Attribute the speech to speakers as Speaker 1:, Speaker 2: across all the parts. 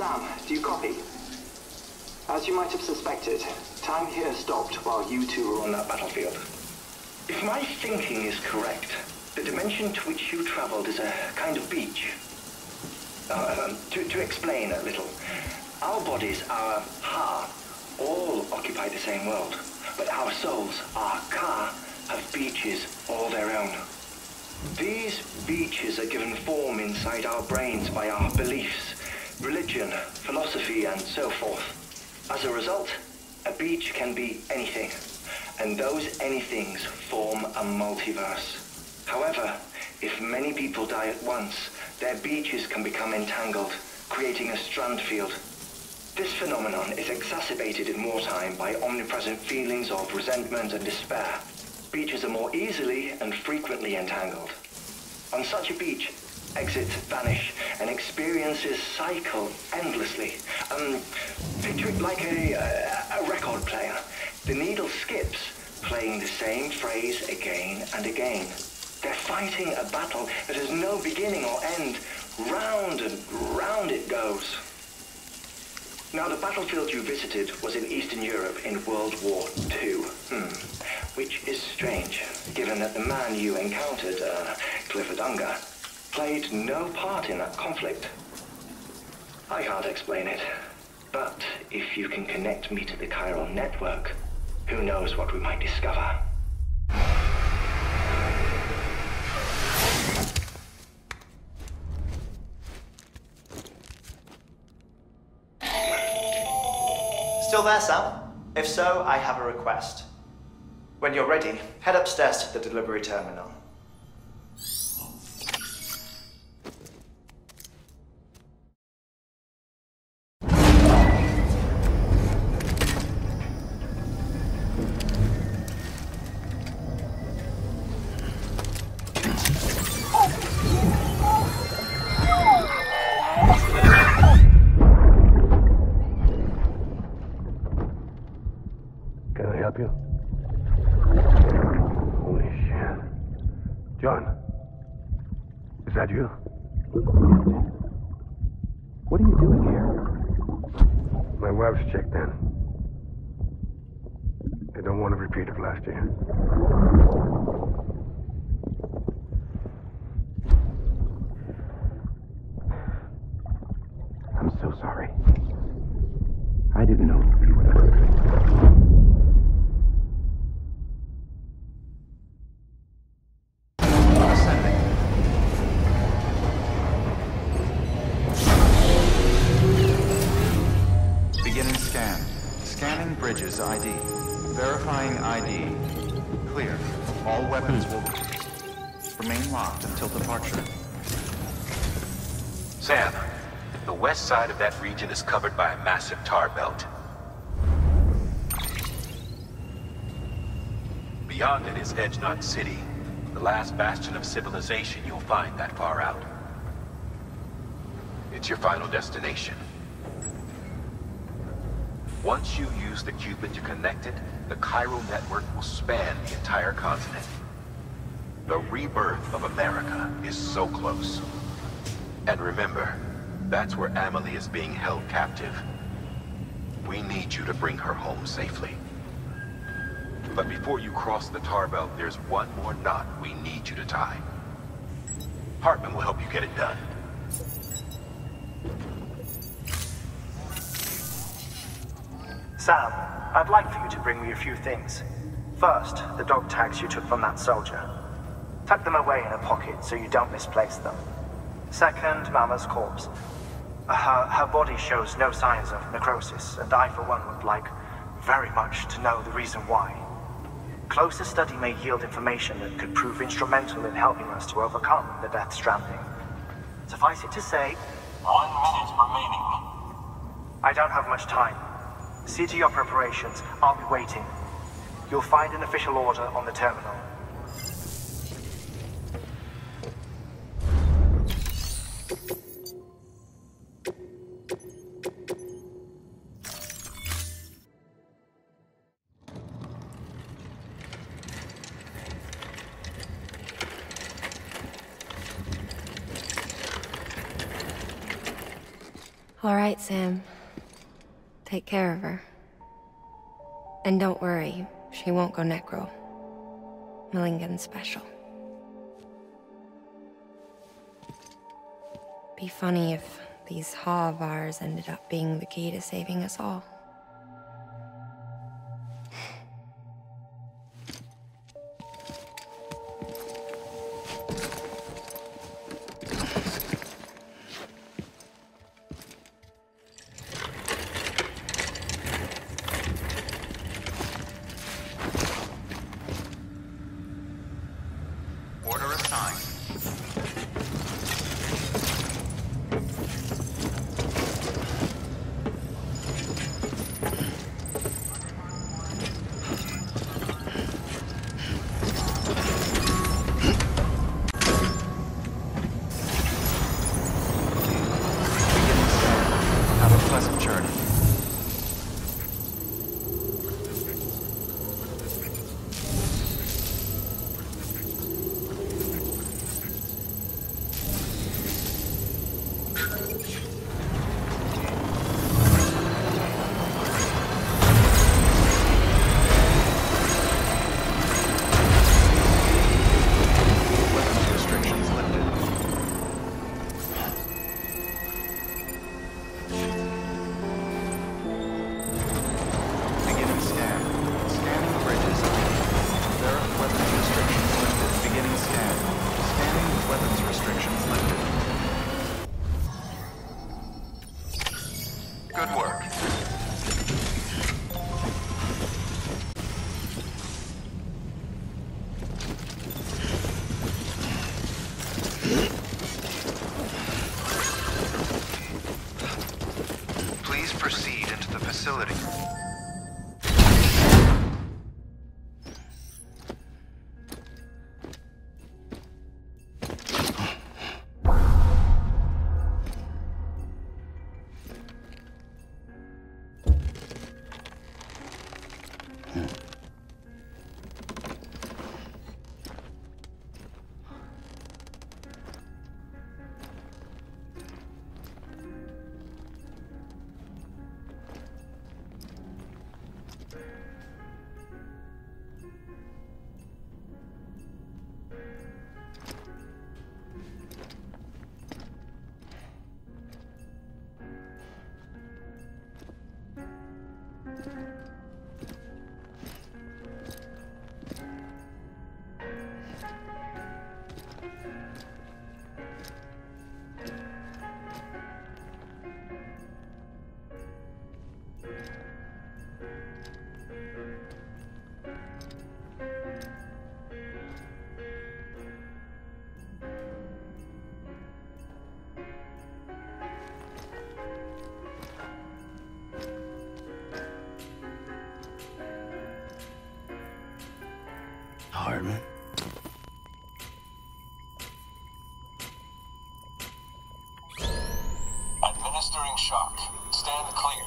Speaker 1: Sam, do you copy? As you might have suspected, time here stopped while you two were on that battlefield. If my thinking is correct, the dimension to which you traveled is a kind of beach. To explain a little, our bodies, our ha, all occupy the same world, but our souls, our ka, have beaches all their own. These beaches are given form inside our brains by our beliefs, religion, philosophy, and so forth. As a result, a beach can be anything, and those anythings form a multiverse. However, if many people die at once, their beaches can become entangled, creating a strand field. This phenomenon is exacerbated in wartime by omnipresent feelings of resentment and despair. Beaches are more easily and frequently entangled. On such a beach, exits vanish and experiences cycle endlessly. Picture it like a record player. The needle skips, playing the same phrase again and again. They're fighting a battle that has no beginning or end. Round and round it goes. Now, the battlefield you visited was in Eastern Europe in World War II. Which is strange, given that the man you encountered, Clifford Unger, played no part in that conflict. I can't explain it, but if you can connect me to the chiral network, who knows what we might discover.
Speaker 2: Still there, Sam? If so, I have a request. When you're ready, head upstairs to the delivery terminal.
Speaker 3: Can I help you? Holy shit. John, is that you?
Speaker 4: What are you doing here?
Speaker 3: My wife's checked in. They don't want a repeat of last year.
Speaker 4: I'm so sorry. I didn't know you were there.
Speaker 5: Bridges ID. Verifying ID. Clear. All weapons will remain locked until departure.
Speaker 6: Sam, the west side of that region is covered by a massive tar belt. Beyond it is Edgenot City, the last bastion of civilization you'll find that far out. It's your final destination. Once you use the Cupid to connect it, the chiral network will span the entire continent. The rebirth of America is so close. And remember, that's where Amelie is being held captive. We need you to bring her home safely. But before you cross the tar belt, there's one more knot we need you to tie. Heartman will help you get it done.
Speaker 2: Sam, I'd like for you to bring me a few things. First, the dog tags you took from that soldier. Tuck them away in a pocket so you don't misplace them. Second, Mama's corpse. Her body shows no signs of necrosis, and I, for one, would like very much to know the reason why. Closer study may yield information that could prove instrumental in helping us to overcome the Death Stranding. Suffice it to say,
Speaker 7: 1 minute remaining.
Speaker 2: I don't have much time. See to your preparations. I'll be waiting. You'll find an official order on the terminal.
Speaker 8: All right, Sam. Take care of her. And don't worry, she won't go necro. Millingan special. Be funny if these Ha of ours ended up being the key to saving us all.
Speaker 9: Heartman?
Speaker 7: Administering shock. Stand clear.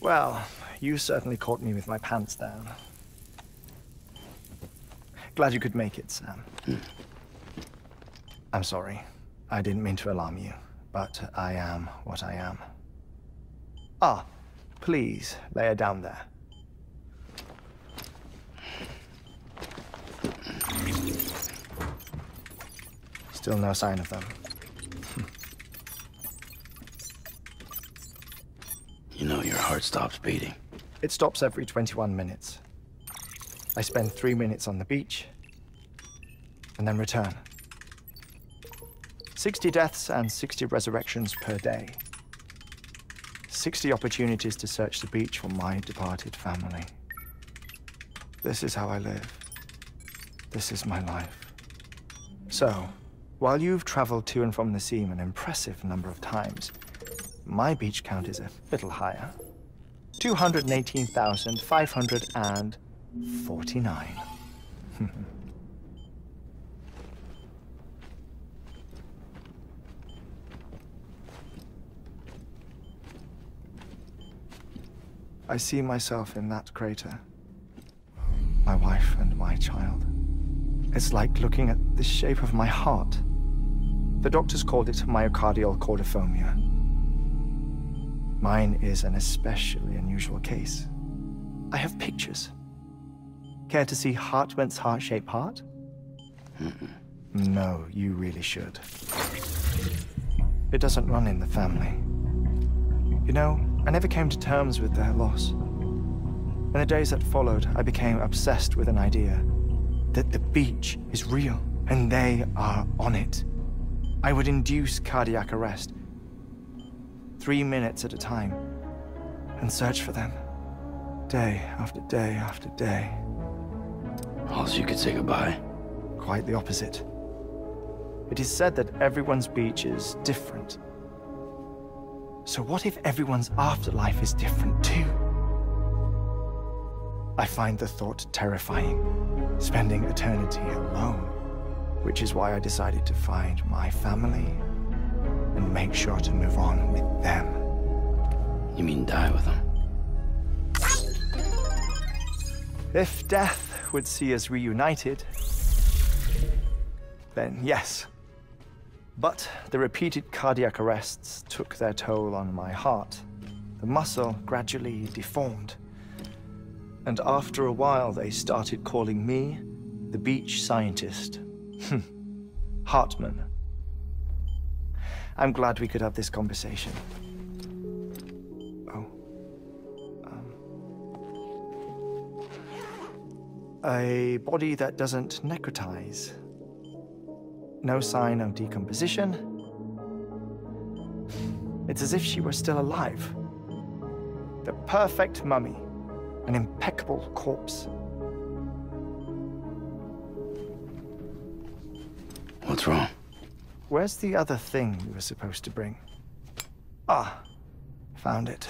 Speaker 2: Well, you certainly caught me with my pants down. Glad you could make it, Sam. I'm sorry. I didn't mean to alarm you, but I am what I am. Ah, please, lay her down there. Still no sign of them.
Speaker 9: You know, your heart stops beating.
Speaker 2: It stops every 21 minutes. I spend 3 minutes on the beach, and then return. 60 deaths and 60 resurrections per day. 60 opportunities to search the beach for my departed family. This is how I live. This is my life. So, while you've traveled to and from the seam an impressive number of times, my beach count is a little higher. 218,549. I see myself in that crater. My wife and my child. It's like looking at the shape of my heart. The doctors called it myocardial chordophobia. Mine is an especially unusual case. I have pictures. Care to see Heartman's heart-shaped heart? No, you really should. It doesn't run in the family. You know, I never came to terms with their loss. In the days that followed, I became obsessed with an idea that the beach is real and they are on it. I would induce cardiac arrest, 3 minutes at a time, and search for them, day after day after day.
Speaker 9: Also, you could say goodbye.
Speaker 2: Quite the opposite. It is said that everyone's beach is different. So what if everyone's afterlife is different too? I find the thought terrifying, spending eternity alone, which is why I decided to find my family and make sure to move on with them.
Speaker 9: You mean die with them?
Speaker 2: If death would see us reunited, then yes. But the repeated cardiac arrests took their toll on my heart. The muscle gradually deformed. And after a while, they started calling me the beach scientist. Heartman. I'm glad we could have this conversation. Oh. A body that doesn't necrotize. No sign of decomposition. It's as if she were still alive. The perfect mummy. An impeccable corpse.
Speaker 9: What's wrong?
Speaker 2: Where's the other thing you were supposed to bring? Ah, found it.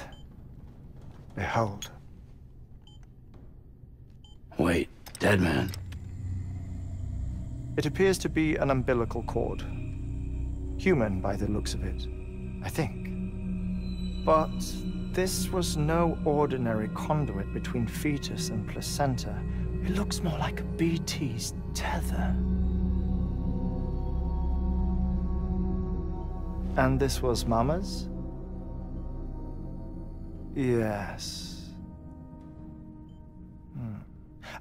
Speaker 2: Behold.
Speaker 9: Wait, dead man.
Speaker 2: It appears to be an umbilical cord. Human by the looks of it, I think. But this was no ordinary conduit between fetus and placenta. It looks more like a BT's tether. And this was Mama's? Yes.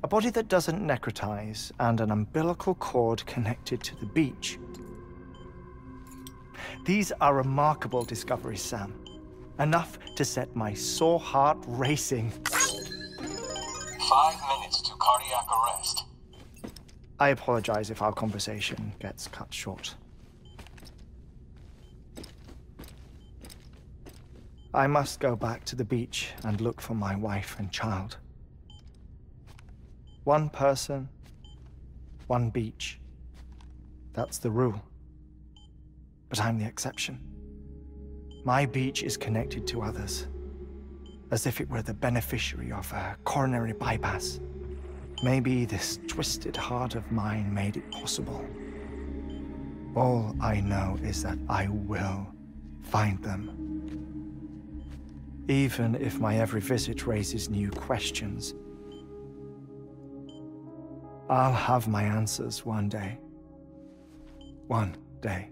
Speaker 2: A body that doesn't necrotize and an umbilical cord connected to the beach. These are remarkable discoveries, Sam. Enough to set my sore heart racing.
Speaker 7: 5 minutes to cardiac arrest.
Speaker 2: I apologize if our conversation gets cut short. I must go back to the beach and look for my wife and child. One person, one beach. That's the rule. But I'm the exception. My beach is connected to others, as if it were the beneficiary of a coronary bypass. Maybe this twisted heart of mine made it possible. All I know is that I will find them. Even if my every visit raises new questions, I'll have my answers one day. One day.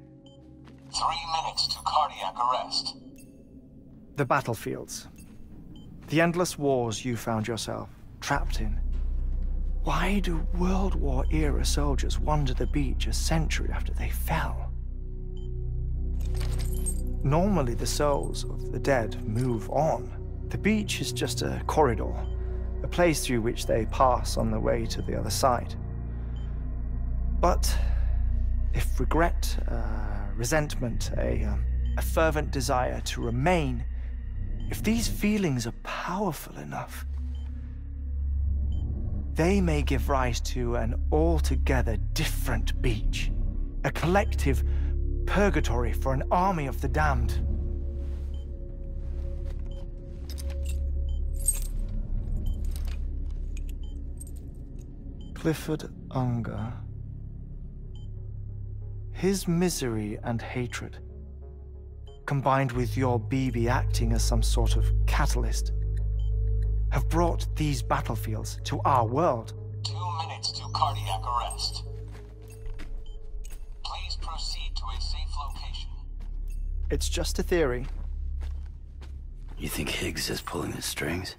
Speaker 7: 3 minutes to cardiac arrest.
Speaker 2: The battlefields. The endless wars you found yourself trapped in. Why do World War-era soldiers wander the beach a century after they fell? Normally, the souls of the dead move on. The beach is just a corridor, a place through which they pass on the way to the other side. But if regret, resentment, a fervent desire to remain, if these feelings are powerful enough, they may give rise to an altogether different beach, a collective purgatory for an army of the damned. Clifford Unger. His misery and hatred, combined with your BB acting as some sort of catalyst, have brought these battlefields to our world.
Speaker 7: 2 minutes to cardiac arrest. Please proceed to a safe location.
Speaker 2: It's just a theory.
Speaker 9: You think Higgs is pulling the strings?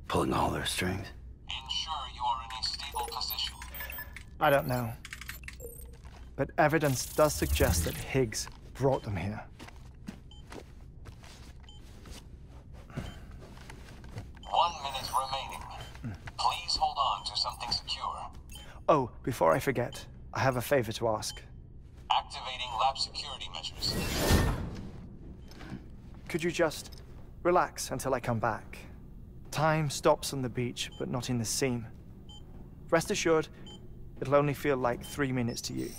Speaker 9: Pulling all their strings?
Speaker 7: Ensure you are in a stable position.
Speaker 2: I don't know. But evidence does suggest that Higgs brought them here.
Speaker 7: 1 minute remaining. Please hold on to something secure.
Speaker 2: Oh, before I forget, I have a favor to ask.
Speaker 7: Activating lab security measures.
Speaker 2: Could you just relax until I come back? Time stops on the beach, but not in the scene. Rest assured, it'll only feel like 3 minutes to you.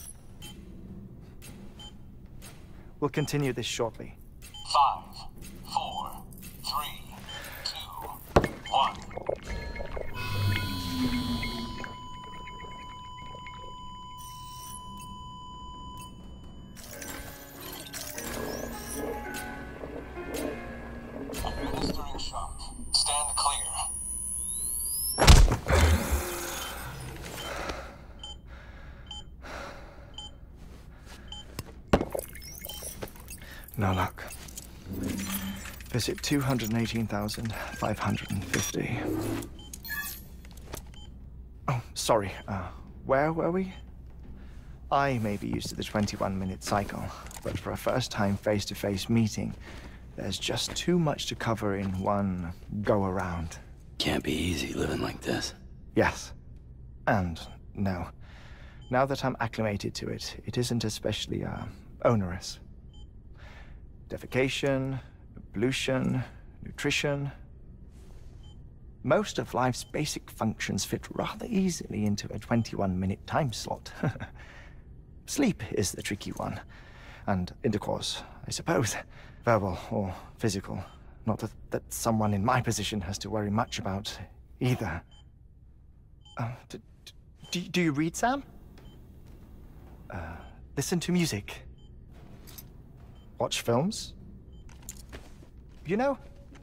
Speaker 2: We'll continue this shortly.
Speaker 7: 5, 4, 3, 2, 1. Administering shock. Stand clear.
Speaker 2: No luck. Visit 218,550. Oh, sorry. Where were we? I may be used to the 21-minute cycle, but for a first-time face-to-face meeting, there's just too much to cover in one go-around.
Speaker 9: Can't be easy living like this.
Speaker 2: Yes. And no. Now that I'm acclimated to it, it isn't especially, onerous. Defecation, ablution, nutrition. Most of life's basic functions fit rather easily into a 21-minute time slot. Sleep is the tricky one. And intercourse, I suppose. Verbal or physical. Not that someone in my position has to worry much about either. Do you read, Sam? Listen to music. Watch films? You know,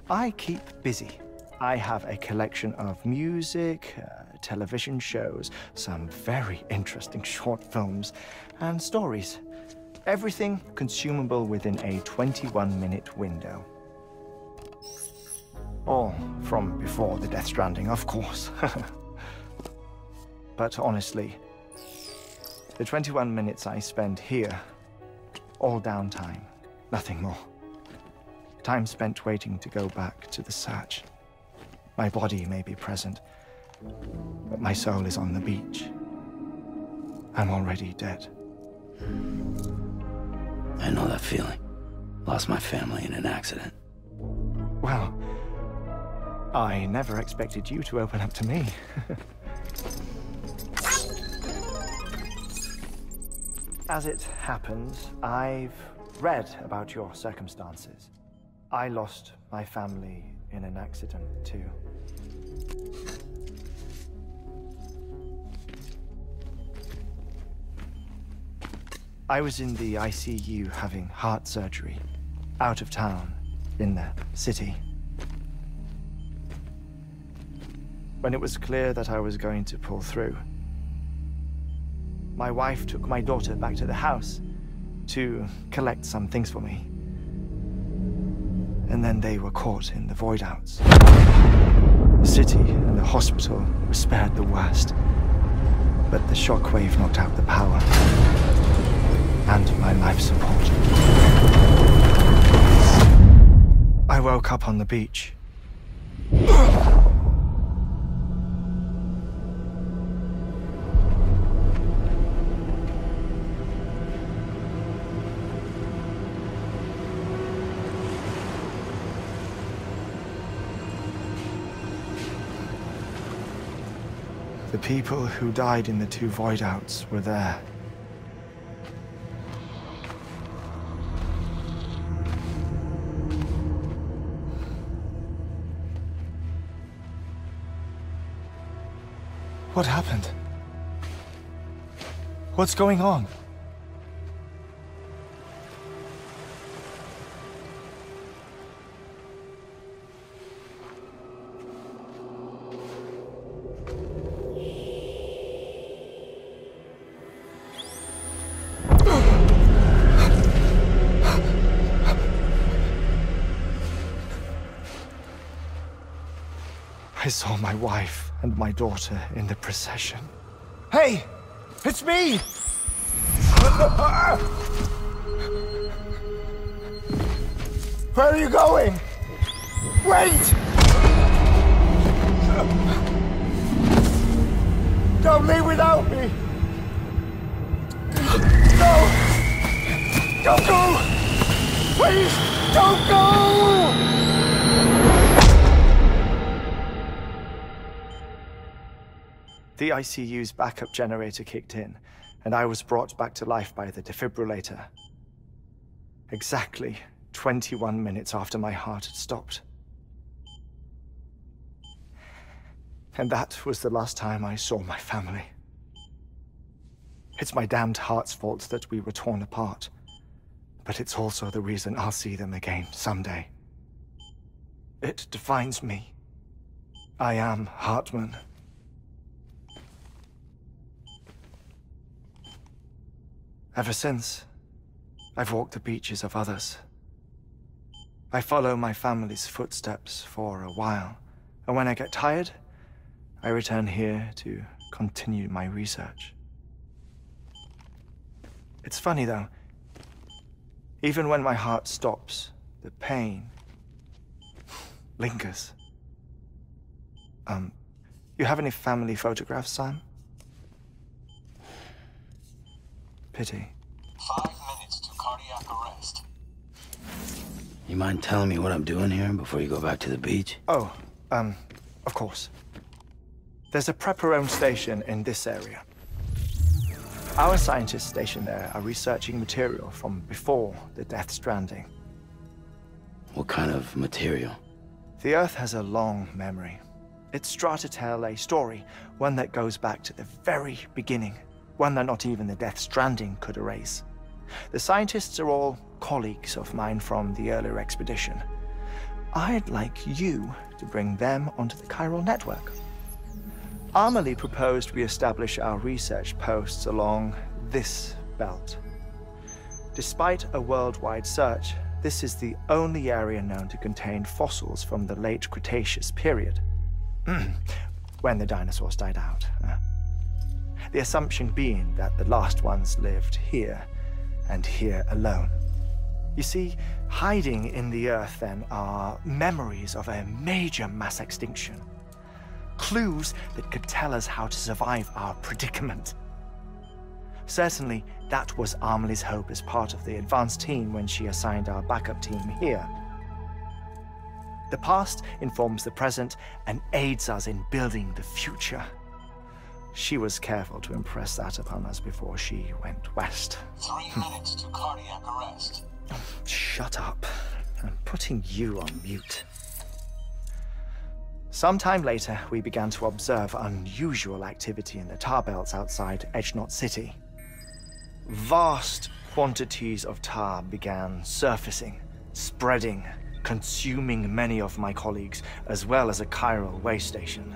Speaker 2: I keep busy. I have a collection of music, television shows, some very interesting short films, and stories. Everything consumable within a 21-minute window. All from before the Death Stranding, of course. But honestly, the 21 minutes I spend here, all downtime. Nothing more. Time spent waiting to go back to the search. My body may be present, but my soul is on the beach. I'm already dead.
Speaker 9: I know that feeling. Lost my family in an accident.
Speaker 2: Well, I never expected you to open up to me. As it happens, I've read about your circumstances. I lost my family in an accident, too. I was in the ICU having heart surgery, out of town, in the city. When it was clear that I was going to pull through, my wife took my daughter back to the house to collect some things for me. And then they were caught in the void-outs. The city and the hospital were spared the worst, but the shockwave knocked out the power and my life support. I woke up on the beach. The people who died in the two void-outs were there. What happened? What's going on? I saw my wife and my daughter in the procession. Hey! It's me! Where are you going? Wait! Don't leave without me! No! Don't go! Please, don't go! The ICU's backup generator kicked in, and I was brought back to life by the defibrillator. Exactly 21 minutes after my heart had stopped. And that was the last time I saw my family. It's my damned heart's fault that we were torn apart, but it's also the reason I'll see them again someday. It defines me. I am Heartman. Ever since, I've walked the beaches of others. I follow my family's footsteps for a while, and when I get tired, I return here to continue my research. It's funny though, even when my heart stops, the pain lingers. You have any family photographs, Sam? Pity.
Speaker 7: 5 minutes to cardiac arrest.
Speaker 9: You mind telling me what I'm doing here before you go back to the beach?
Speaker 2: Oh, of course. There's a prepper-owned station in this area. Our scientists stationed there are researching material from before the Death Stranding.
Speaker 9: What kind of material?
Speaker 2: The Earth has a long memory. It's trying to tell a story, one that goes back to the very beginning. One that not even the Death Stranding could erase. The scientists are all colleagues of mine from the earlier expedition. I'd like you to bring them onto the chiral network. Amelie proposed we establish our research posts along this belt. Despite a worldwide search, this is the only area known to contain fossils from the late Cretaceous period, when the dinosaurs died out. The assumption being that the last ones lived here, and here alone. You see, hiding in the Earth then are memories of a major mass extinction. Clues that could tell us how to survive our predicament. Certainly, that was Amelie's hope as part of the advanced team when she assigned our backup team here. The past informs the present and aids us in building the future. She was careful to impress that upon us before she went west.
Speaker 7: 3 minutes to cardiac arrest.
Speaker 2: Oh, shut up. I'm putting you on mute. Sometime later, we began to observe unusual activity in the tar belts outside Edgenot City. Vast quantities of tar began surfacing, spreading, consuming many of my colleagues, as well as a chiral way station.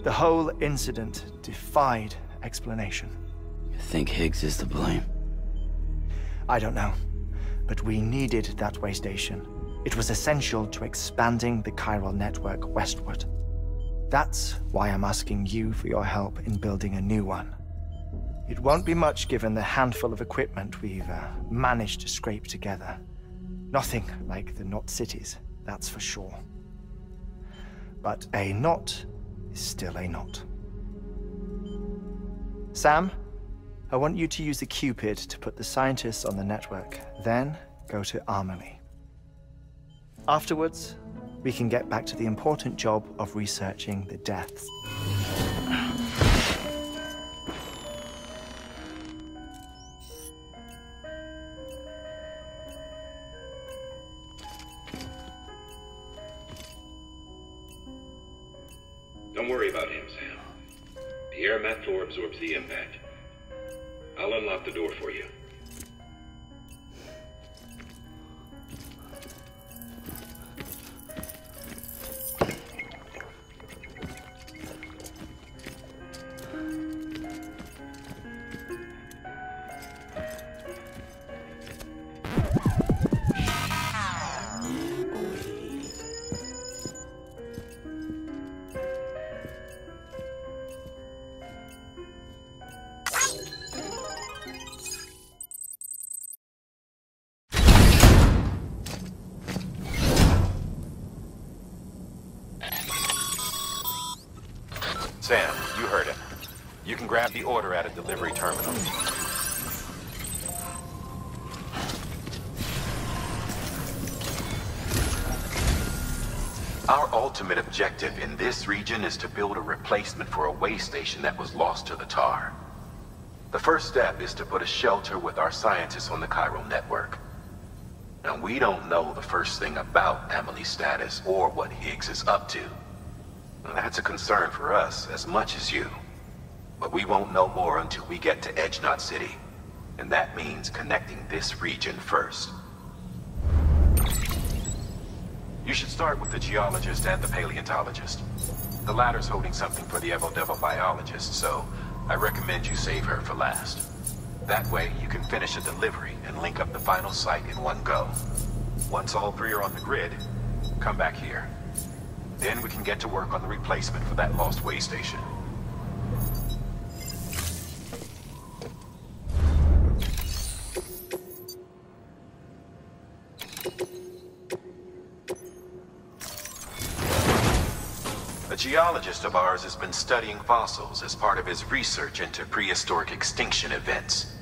Speaker 2: The whole incident defied explanation.
Speaker 9: You think Higgs is to blame?
Speaker 2: I don't know, but we needed that way station. It was essential to expanding the chiral network westward. That's why I'm asking you for your help in building a new one. It won't be much given the handful of equipment we've managed to scrape together. Nothing like the knot cities, that's for sure. But a knot is still a knot. Sam, I want you to use the Cupid to put the scientists on the network, then go to Amelie. Afterwards, we can get back to the important job of researching the deaths.
Speaker 10: Don't worry about him, Sam. The air mat floor absorbs the impact.
Speaker 6: I'll unlock the door for you. Sam, you heard him. You can grab the order at a delivery terminal. Our ultimate objective in this region is to build a replacement for a way station that was lost to the tar. The first step is to put a shelter with our scientists on the chiral network. Now, we don't know the first thing about Emily's status or what Higgs is up to. That's a concern for us as much as you. But we won't know more until we get to Edgenot City. And that means connecting this region first. You should start with the geologist and the paleontologist. The latter's holding something for the Evo-Devo biologist, so I recommend you save her for last. That way, you can finish a delivery and link up the final site in one go. Once all three are on the grid, come back here. Then we can get to work on the replacement for that lost way station. A geologist of ours has been studying fossils as part of his research into prehistoric extinction events.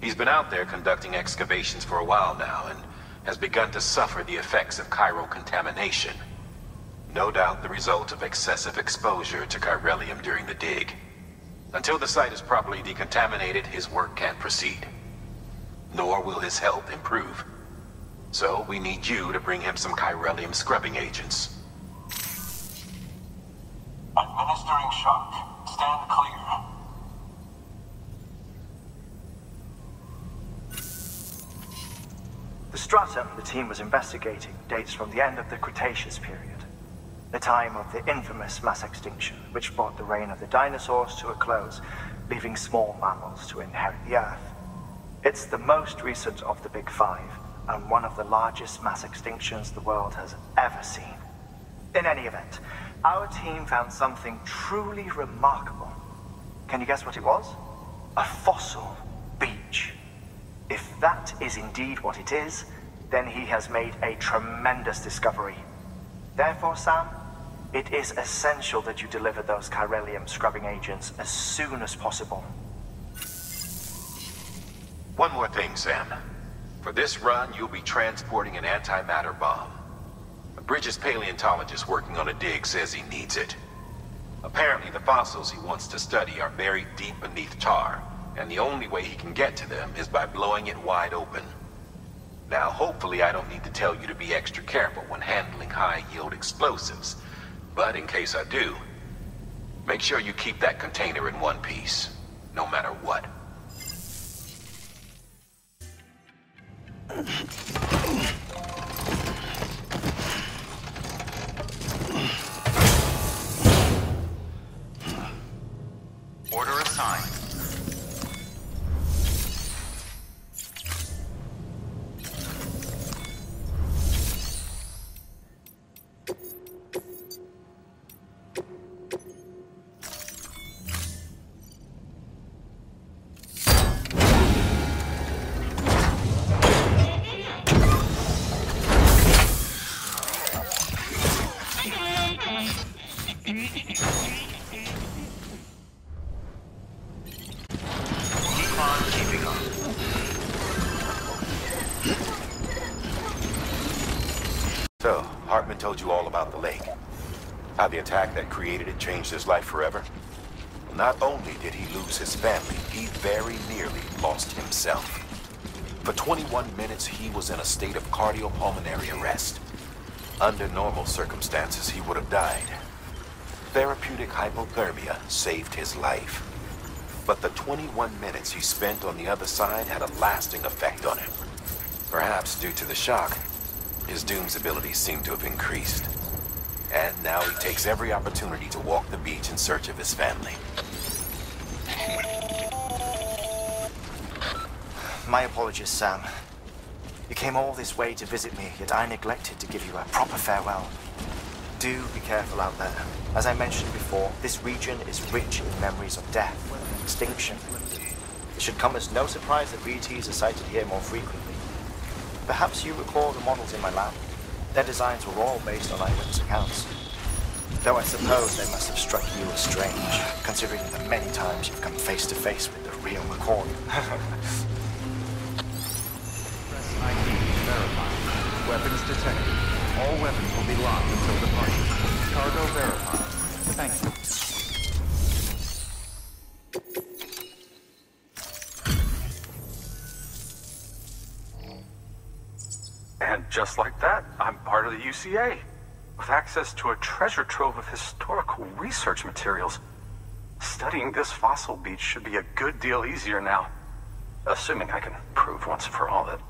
Speaker 6: He's been out there conducting excavations for a while now and has begun to suffer the effects of chiral contamination. No doubt the result of excessive exposure to chiralium during the dig. Until the site is properly decontaminated, his work can't proceed. Nor will his health improve. So we need you to bring him some chiralium scrubbing agents.
Speaker 7: Administering shock. Stand clear.
Speaker 2: The stratum the team was investigating dates from the end of the Cretaceous period. The time of the infamous mass extinction, which brought the reign of the dinosaurs to a close, leaving small mammals to inherit the Earth. It's the most recent of the Big Five, and one of the largest mass extinctions the world has ever seen. In any event, our team found something truly remarkable. Can you guess what it was? A fossil beach. If that is indeed what it is, then he has made a tremendous discovery. Therefore, Sam, it is essential that you deliver those chiralium scrubbing agents as soon as possible.
Speaker 6: One more thing, Sam. For this run, you'll be transporting an antimatter bomb. A Bridges paleontologist working on a dig says he needs it. Apparently, the fossils he wants to study are buried deep beneath tar, and the only way he can get to them is by blowing it wide open. Now, hopefully I don't need to tell you to be extra careful when handling high-yield explosives. But in case I do, make sure you keep that container in one piece, no matter what.
Speaker 5: Order assigned.
Speaker 6: So, Heartman told you all about the lake. How the attack that created it changed his life forever? Not only did he lose his family, he very nearly lost himself. For 21 minutes, he was in a state of cardiopulmonary arrest. Under normal circumstances, he would have died. Therapeutic hypothermia saved his life. But the 21 minutes you spent on the other side had a lasting effect on him. Perhaps due to the shock, his Doom's abilities seem to have increased. And now he takes every opportunity to walk the beach in search of his family.
Speaker 2: My apologies, Sam. You came all this way to visit me, yet I neglected to give you a proper farewell. Do be careful out there. As I mentioned before, this region is rich in memories of death and extinction. It should come as no surprise that BTs are sighted here more frequently. Perhaps you recall the models in my lab. Their designs were all based on eyewitness accounts. Though I suppose they must have struck you as strange, considering the many times you've come face to face with the real McCoy.
Speaker 5: Press ID to verify. Weapons detected. All weapons will be locked until departure. Cargo verified. Thank you.
Speaker 10: And just like that, I'm part of the UCA, with access to a treasure trove of historical research materials. Studying this fossil beach should be a good deal easier now. Assuming I can prove once and for all that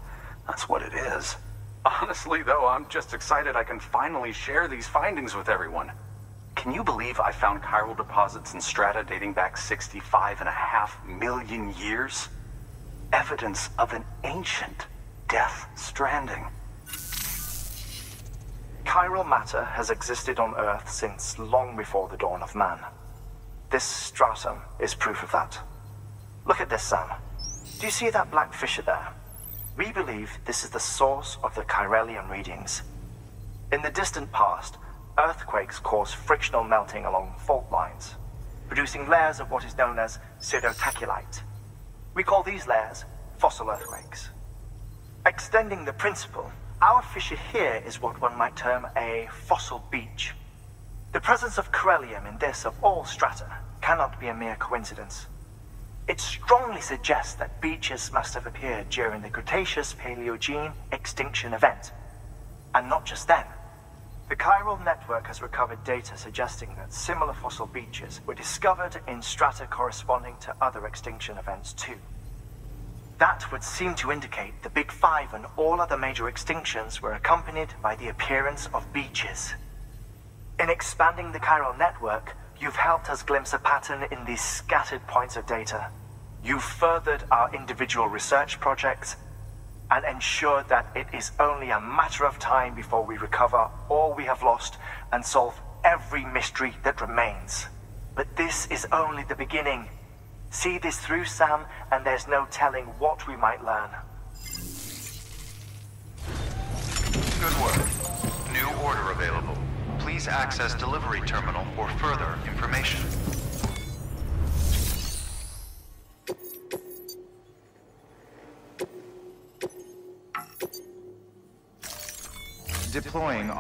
Speaker 10: that's what it is. Honestly, though, I'm just excited I can finally share these findings with everyone. Can you believe I found chiral deposits in strata dating back 65.5 million years? Evidence of an ancient death stranding.
Speaker 2: Chiral matter has existed on Earth since long before the dawn of man. This stratum is proof of that. Look at this, Sam. Do you see that black fissure there? We believe this is the source of the Chiralian readings. In the distant past, earthquakes caused frictional melting along fault lines, producing layers of what is known as pseudotachylite. We call these layers fossil earthquakes. Extending the principle, our fissure here is what one might term a fossil beach. The presence of chiralium in this of all strata cannot be a mere coincidence. It strongly suggests that beaches must have appeared during the Cretaceous-Paleogene extinction event. And not just then. The chiral network has recovered data suggesting that similar fossil beaches were discovered in strata corresponding to other extinction events too. That would seem to indicate the Big Five and all other major extinctions were accompanied by the appearance of beaches. In expanding the chiral network, you've helped us glimpse a pattern in these scattered points of data. You've furthered our individual research projects and ensured that it is only a matter of time before we recover all we have lost and solve every mystery that remains. But this is only the beginning. See this through, Sam, and there's no telling what we might learn.
Speaker 5: Good work. New order available. Please access delivery terminal for further information. Deploying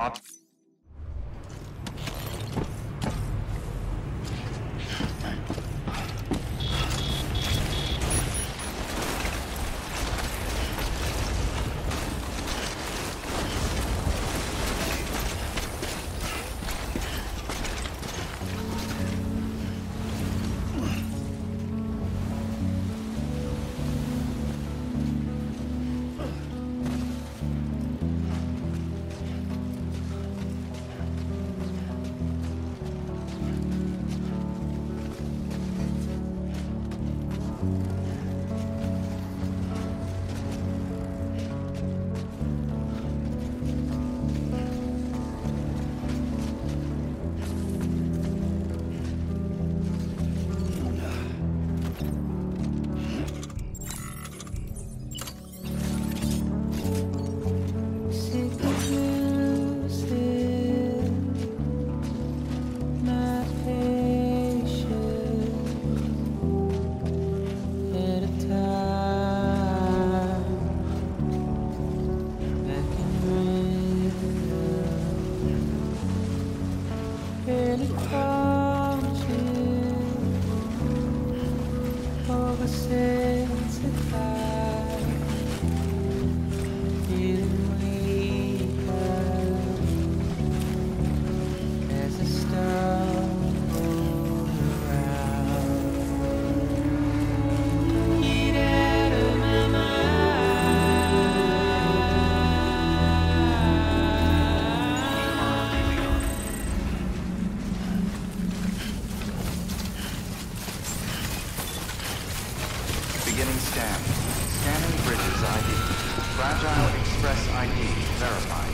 Speaker 5: ID verified.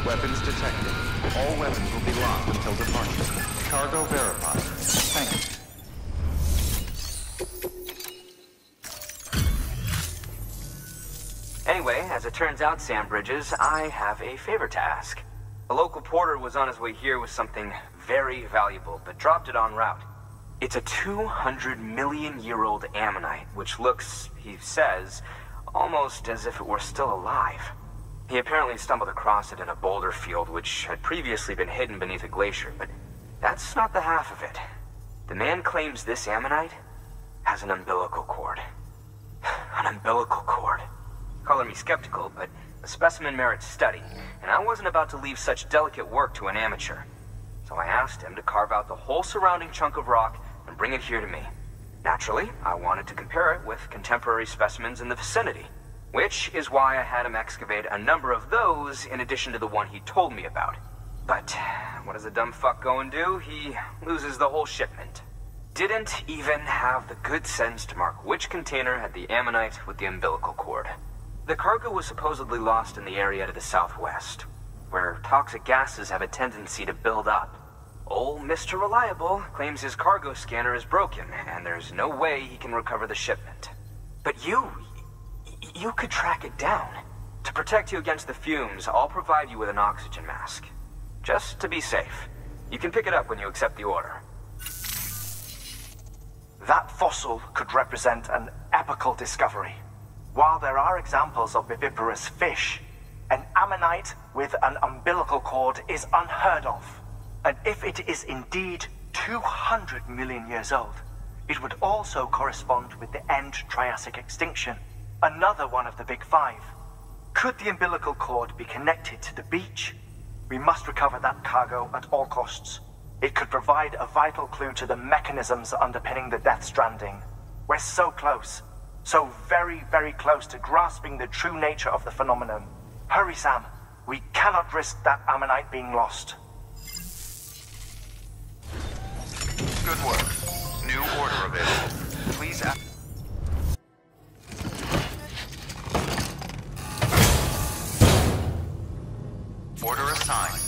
Speaker 5: Weapons detected. All weapons will be locked until departure. Cargo verified. Thank you.
Speaker 11: Anyway, as it turns out, Sam Bridges, I have a favor to ask. A local porter was on his way here with something very valuable, but dropped it en route. It's a 200-million-year-old ammonite, which looks, he says, almost as if it were still alive. He apparently stumbled across it in a boulder field which had previously been hidden beneath a glacier, but that's not the half of it. The man claims this ammonite has an umbilical cord. An umbilical cord. Color me skeptical, but the specimen merits study, and I wasn't about to leave such delicate work to an amateur. So I asked him to carve out the whole surrounding chunk of rock and bring it here to me. Naturally, I wanted to compare it with contemporary specimens in the vicinity, which is why I had him excavate a number of those in addition to the one he told me about. But what does a dumb fuck go and do? He loses the whole shipment. Didn't even have the good sense to mark which container had the ammonite with the umbilical cord. The cargo was supposedly lost in the area to the southwest, where toxic gases have a tendency to build up. Old Mr. Reliable claims his cargo scanner is broken, and there's no way he can recover the shipment. But you could track it down. To protect you against the fumes, I'll provide you with an oxygen mask. Just to be safe. You can pick it up when you accept the order.
Speaker 2: That fossil could represent an epochal discovery. While there are examples of viviparous fish, an ammonite with an umbilical cord is unheard of. And if it is indeed 200 million years old, it would also correspond with the end Triassic extinction, another one of the big five. Could the umbilical cord be connected to the beach? We must recover that cargo at all costs. It could provide a vital clue to the mechanisms underpinning the Death Stranding. We're so close. So very, very close to grasping the true nature of the phenomenon. Hurry, Sam. We cannot risk that ammonite being lost.
Speaker 5: Good work. New order available. Please act. Order assigned.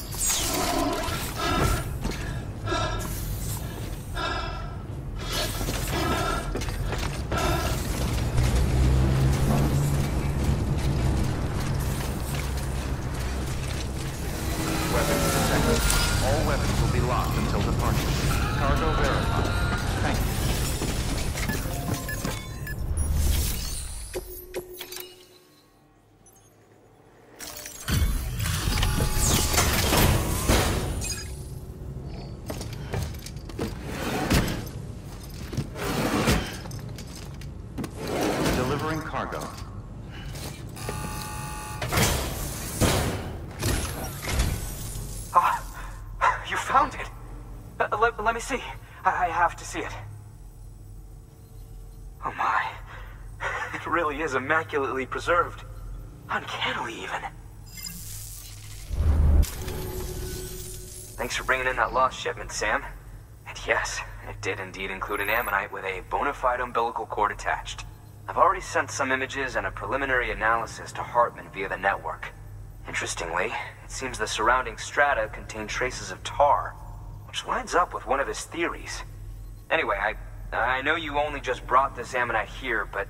Speaker 5: Weapons detected. All weapons will be locked until departure. Cargo verified. Thank you. Delivering cargo.
Speaker 11: You found it! Let me see. I have to see it. Oh my. It really is immaculately preserved. Uncannily, even. Thanks for bringing in that lost shipment, Sam. And yes, it did indeed include an ammonite with a bona fide umbilical cord attached. I've already sent some images and a preliminary analysis to Heartman via the network. Interestingly, it seems the surrounding strata contain traces of tar, which lines up with one of his theories. Anyway, I know you only just brought this ammonite here, but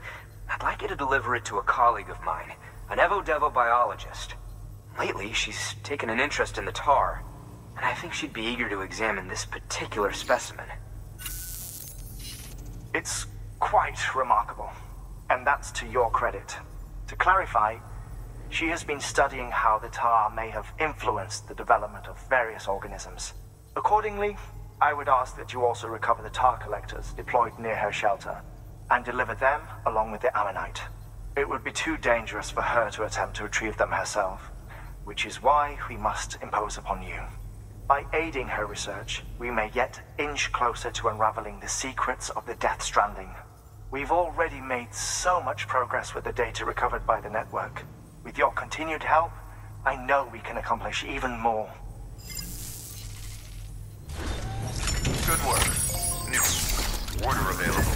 Speaker 11: I'd like you to deliver it to a colleague of mine, an Evo-Devo biologist. Lately, she's taken an interest in the tar, and I think she'd be eager to examine this particular specimen.
Speaker 2: It's quite remarkable, and that's to your credit. To clarify, she has been studying how the tar may have influenced the development of various organisms. Accordingly, I would ask that you also recover the tar collectors deployed near her shelter, and deliver them along with the ammonite. It would be too dangerous for her to attempt to retrieve them herself, which is why we must impose upon you. By aiding her research, we may yet inch closer to unraveling the secrets of the Death Stranding. We've already made so much progress with the data recovered by the network. With your continued help, I know we can accomplish even more.
Speaker 5: Good work. New order available.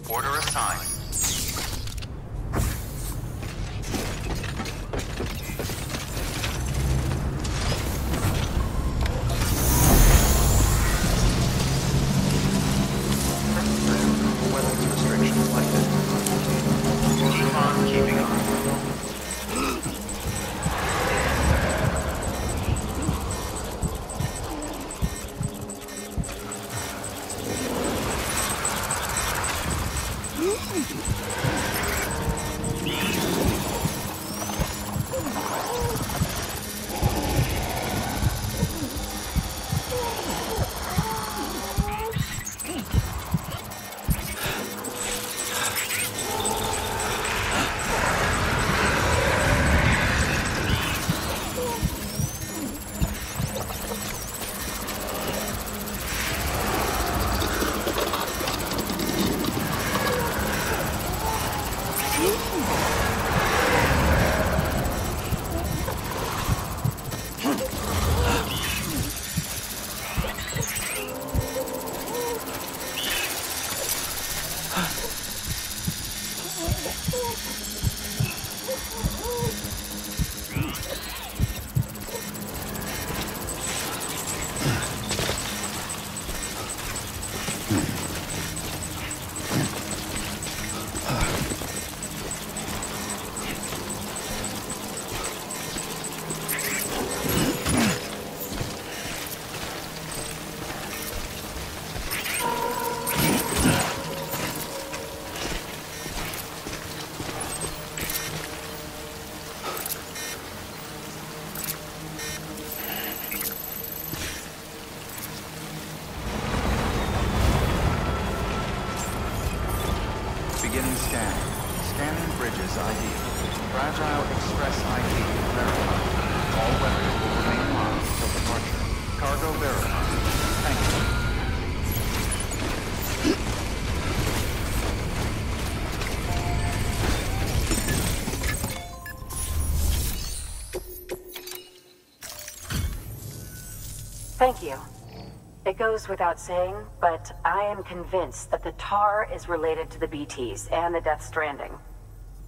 Speaker 5: Order assigned. Weapons restrictions lifted. Keep on keeping on. Beginning scan. Scanning bridges ID. Fragile Express ID verified. All weapons will remain locked until departure. Cargo verified. Thank
Speaker 12: you. Thank you. It goes without saying, but I am convinced that the tar is related to the BTs and the Death Stranding.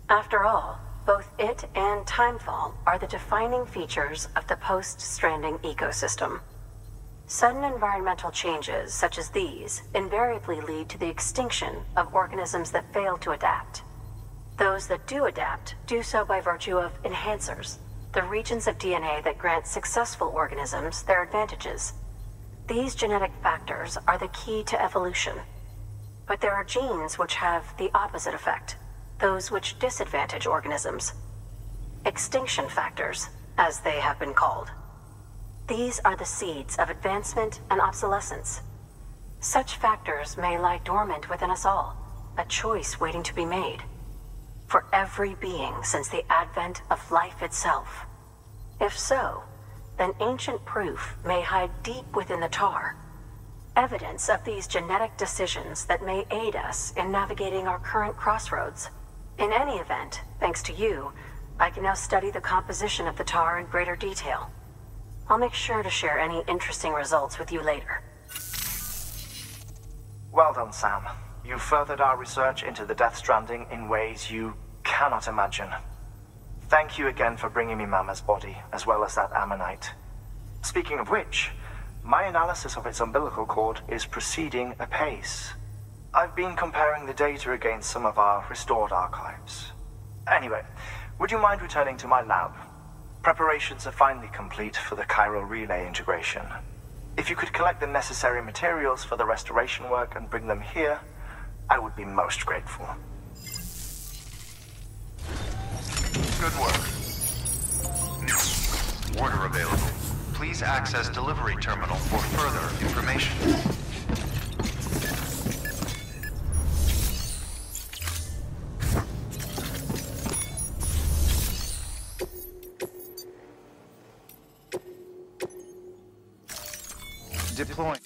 Speaker 12: After all, both it and Timefall are the defining features of the post-Stranding ecosystem. Sudden environmental changes such as these invariably lead to the extinction of organisms that fail to adapt. Those that do adapt do so by virtue of enhancers, the regions of DNA that grant successful organisms their advantages. These genetic factors are the key to evolution. But there are genes which have the opposite effect, those which disadvantage organisms. Extinction factors, as they have been called. These are the seeds of advancement and obsolescence. Such factors may lie dormant within us all, a choice waiting to be made. For every being since the advent of life itself. If so, then ancient proof may hide deep within the tar. Evidence of these genetic decisions that may aid us in navigating our current crossroads. In any event, thanks to you, I can now study the composition of the tar in greater detail. I'll make sure to share any interesting results with you later.
Speaker 2: Well done, Sam. You furthered our research into the Death Stranding in ways you cannot imagine. Thank you again for bringing me Mama's body, as well as that ammonite. Speaking of which, my analysis of its umbilical cord is proceeding apace. I've been comparing the data against some of our restored archives. Anyway, would you mind returning to my lab? Preparations are finally complete for the chiral relay integration. If you could collect the necessary materials for the restoration work and bring them here, I would be most grateful.
Speaker 5: Good work. Order available. Please access delivery terminal for further information. Deploying.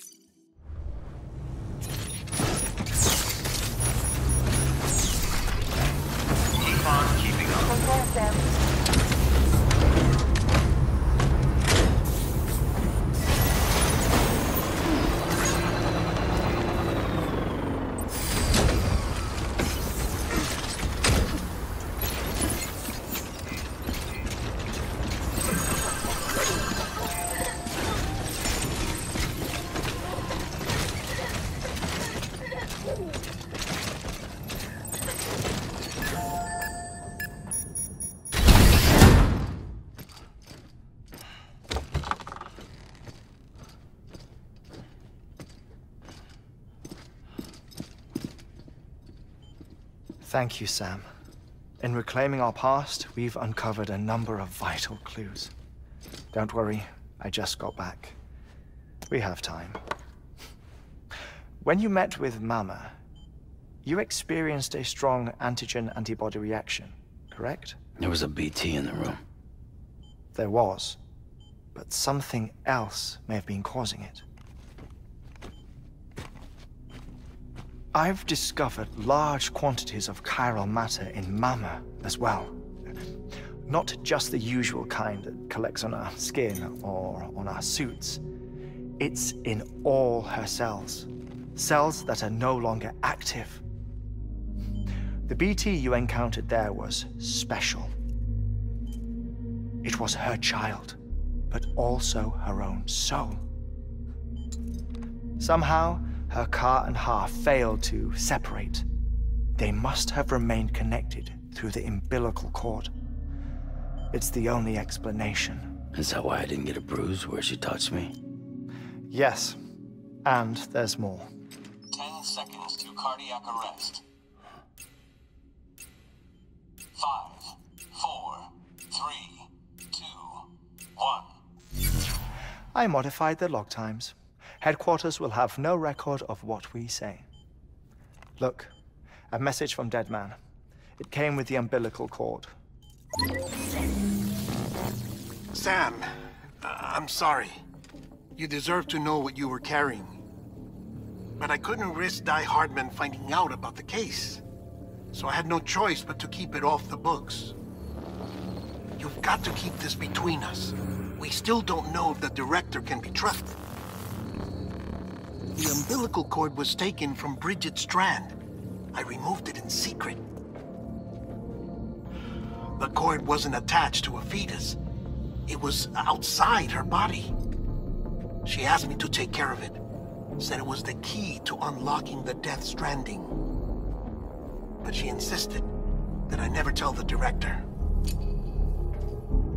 Speaker 5: Keep on keeping up.
Speaker 2: Thank you, Sam. In reclaiming our past, we've uncovered a number of vital clues. Don't worry, I just got back. We have time. When you met with Mama, you experienced a strong antigen-antibody reaction, correct?
Speaker 9: There was a BT in the room.
Speaker 2: There was, but something else may have been causing it. I've discovered large quantities of chiral matter in Mama as well. Not just the usual kind that collects on our skin or on our suits. It's in all her cells. Cells that are no longer active. The BT you encountered there was special. It was her child, but also her own soul. Somehow, her car and half failed to separate. They must have remained connected through the umbilical cord. It's the only explanation.
Speaker 9: Is that why I didn't get a bruise where she touched me?
Speaker 2: Yes, and there's more.
Speaker 7: 10 seconds to cardiac arrest. 5, 4, 3, 2, 1.
Speaker 2: I modified the log times. Headquarters will have no record of what we say. Look, a message from Dead Man. It came with the umbilical cord.
Speaker 13: Sam, I'm sorry. You deserve to know what you were carrying. But I couldn't risk Heartman finding out about the case. So I had no choice but to keep it off the books. You've got to keep this between us. We still don't know if the director can be trusted. The umbilical cord was taken from Bridget Strand. I removed it in secret. The cord wasn't attached to a fetus. It was outside her body. She asked me to take care of it. Said it was the key to unlocking the Death Stranding. But she insisted that I never tell the director.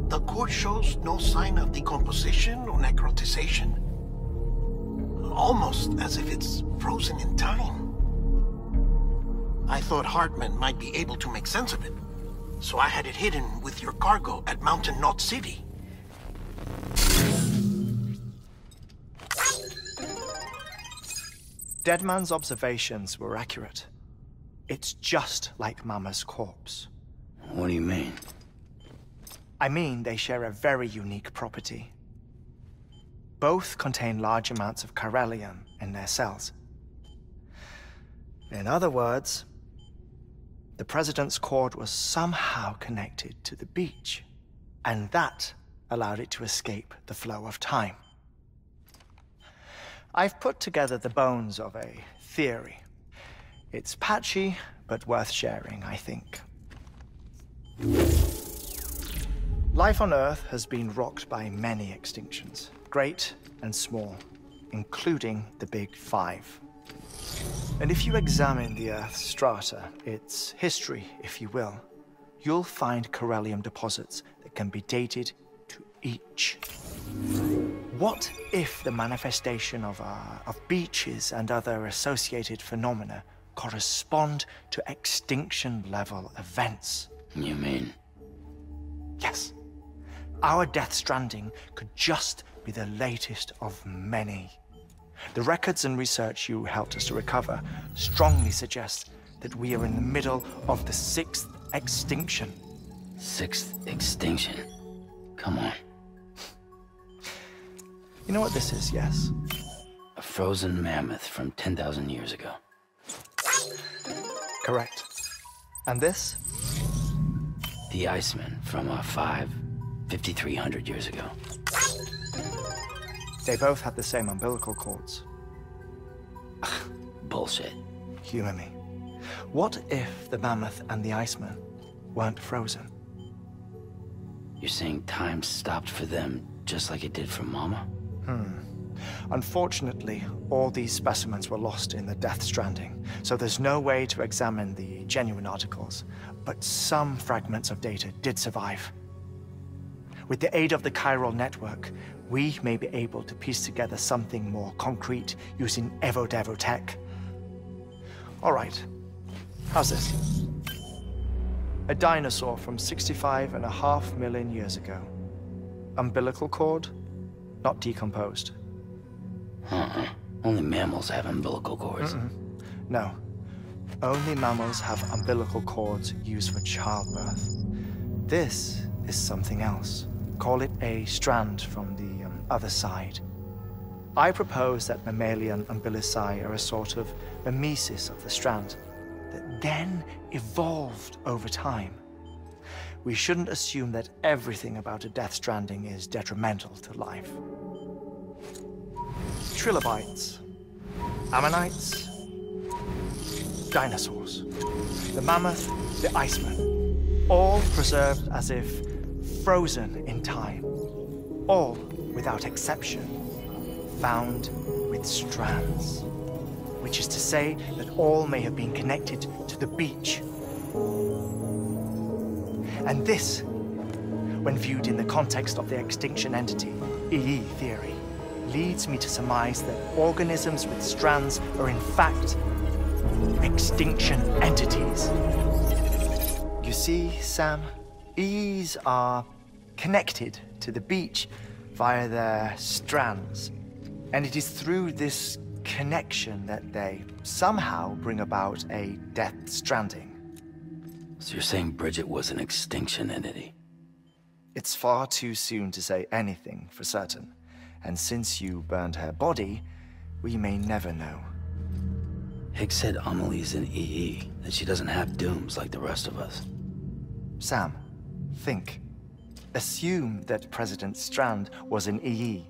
Speaker 13: The cord shows no sign of decomposition or necrotization. Almost as if it's frozen in time. I thought Heartman might be able to make sense of it, so I had it hidden with your cargo at Mountain Knot City.
Speaker 2: Deadman's observations were accurate. It's just like Mama's corpse.
Speaker 9: What do you mean?
Speaker 2: I mean they share a very unique property. Both contain large amounts of chiralium in their cells. In other words, the President's cord was somehow connected to the beach, and that allowed it to escape the flow of time. I've put together the bones of a theory. It's patchy, but worth sharing, I think. Life on Earth has been rocked by many extinctions, great and small, including the Big Five. And if you examine the Earth's strata, its history, if you will, you'll find chiralium deposits that can be dated to each. What if the manifestation of beaches and other associated phenomena correspond to extinction-level events?
Speaker 9: You mean?
Speaker 2: Yes. Our Death Stranding could just be the latest of many. The records and research you helped us to recover strongly suggest that we are in the middle of the 6th extinction.
Speaker 9: 6th extinction? Come on.
Speaker 2: You know what this is, yes?
Speaker 9: A frozen mammoth from 10,000 years ago.
Speaker 2: Correct. And this?
Speaker 9: The Iceman from 5,300 years ago.
Speaker 2: They both had the same umbilical cords.
Speaker 9: Bullshit.
Speaker 2: Humor me. What if the mammoth and the Iceman weren't frozen?
Speaker 9: You're saying time stopped for them just like it did for Mama?
Speaker 2: Unfortunately, all these specimens were lost in the Death Stranding, so there's no way to examine the genuine articles, but some fragments of data did survive. With the aid of the chiral network, we may be able to piece together something more concrete using Evo-Devo tech. All right, how's this? A dinosaur from 65.5 million years ago. Umbilical cord, not decomposed.
Speaker 9: Only mammals have umbilical cords.
Speaker 2: No. Only mammals have umbilical cords used for childbirth. This is something else. Call it a strand from the other side. I propose that mammalian umbilici are a sort of mimesis of the strand that then evolved over time. We shouldn't assume that everything about a death stranding is detrimental to life. Trilobites, ammonites, dinosaurs, the mammoth, the iceman, all preserved as if frozen in time, all, without exception, found with strands, which is to say that all may have been connected to the beach. And this, when viewed in the context of the extinction entity, EE theory, leads me to surmise that organisms with strands are in fact extinction entities. You see, Sam, EEs are connected to the beach via their strands. And it is through this connection that they somehow bring about a death stranding.
Speaker 9: So you're saying Bridget was an extinction entity?
Speaker 2: It's far too soon to say anything for certain. And since you burned her body, we may never know.
Speaker 9: Higgs said Amelie's an EE, that she doesn't have dooms like the rest of us.
Speaker 2: Sam, think. Assume that President Strand was an EE.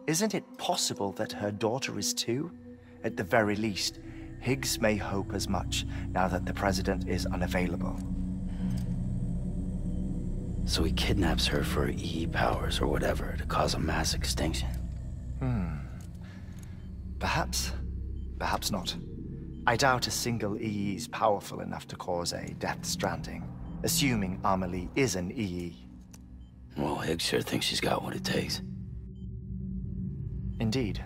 Speaker 2: Isn't it possible that her daughter is too? At the very least, Higgs may hope as much now that the president is unavailable.
Speaker 9: So he kidnaps her for EE powers or whatever to cause a mass extinction.
Speaker 2: Perhaps. Perhaps not. I doubt a single EE is powerful enough to cause a death stranding, assuming Amelie is an EE.
Speaker 9: Well, Higgs sure thinks she's got what it takes.
Speaker 2: Indeed.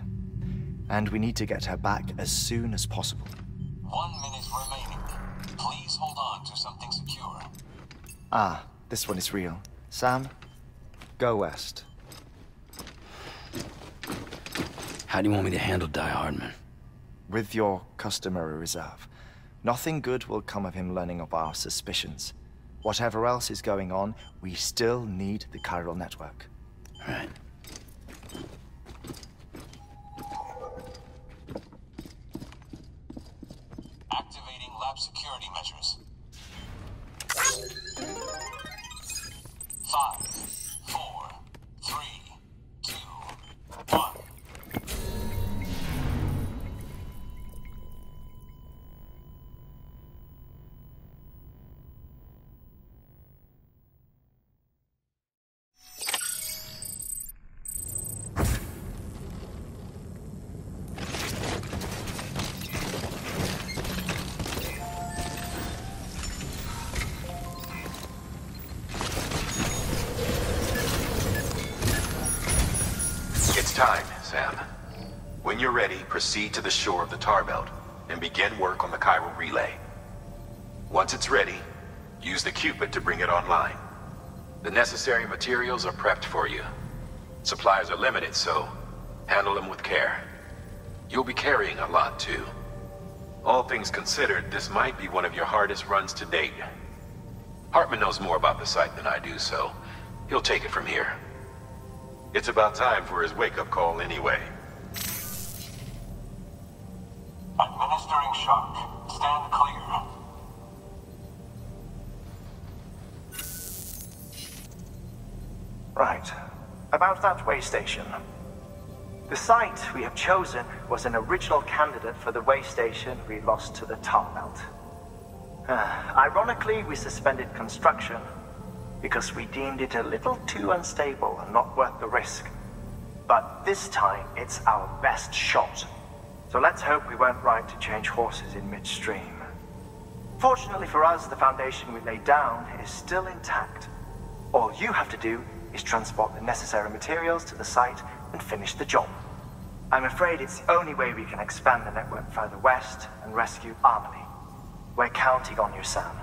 Speaker 2: And we need to get her back as soon as possible.
Speaker 7: 1 minute remaining. Please hold on to something secure.
Speaker 2: Ah, this one is real. Sam, go west.
Speaker 9: How do you want me to handle Heartman?
Speaker 2: With your customary reserve. Nothing good will come of him learning of our suspicions. Whatever else is going on, we still need the chiral network.
Speaker 9: Right.
Speaker 7: Activating lab security measures. 5, 4, 3, 2, 1.
Speaker 6: Time, Sam. When you're ready, proceed to the shore of the tar belt and begin work on the chiral relay. Once it's ready, use the Cupid to bring it online. The necessary materials are prepped for you. Supplies are limited, so handle them with care. You'll be carrying a lot, too. All things considered, this might be one of your hardest runs to date. Heartman knows more about the site than I do, so he'll take it from here. It's about time for his wake-up call anyway.
Speaker 7: Administering shock. Stand clear.
Speaker 2: Right. About that way station. The site we have chosen was an original candidate for the way station we lost to the tar belt. Ironically, we suspended construction because we deemed it a little too unstable and not worth the risk. But this time, it's our best shot. So let's hope we weren't right to change horses in midstream. Fortunately for us, the foundation we laid down is still intact. All you have to do is transport the necessary materials to the site and finish the job. I'm afraid it's the only way we can expand the network further west and rescue Amelie. We're counting on you, Sam.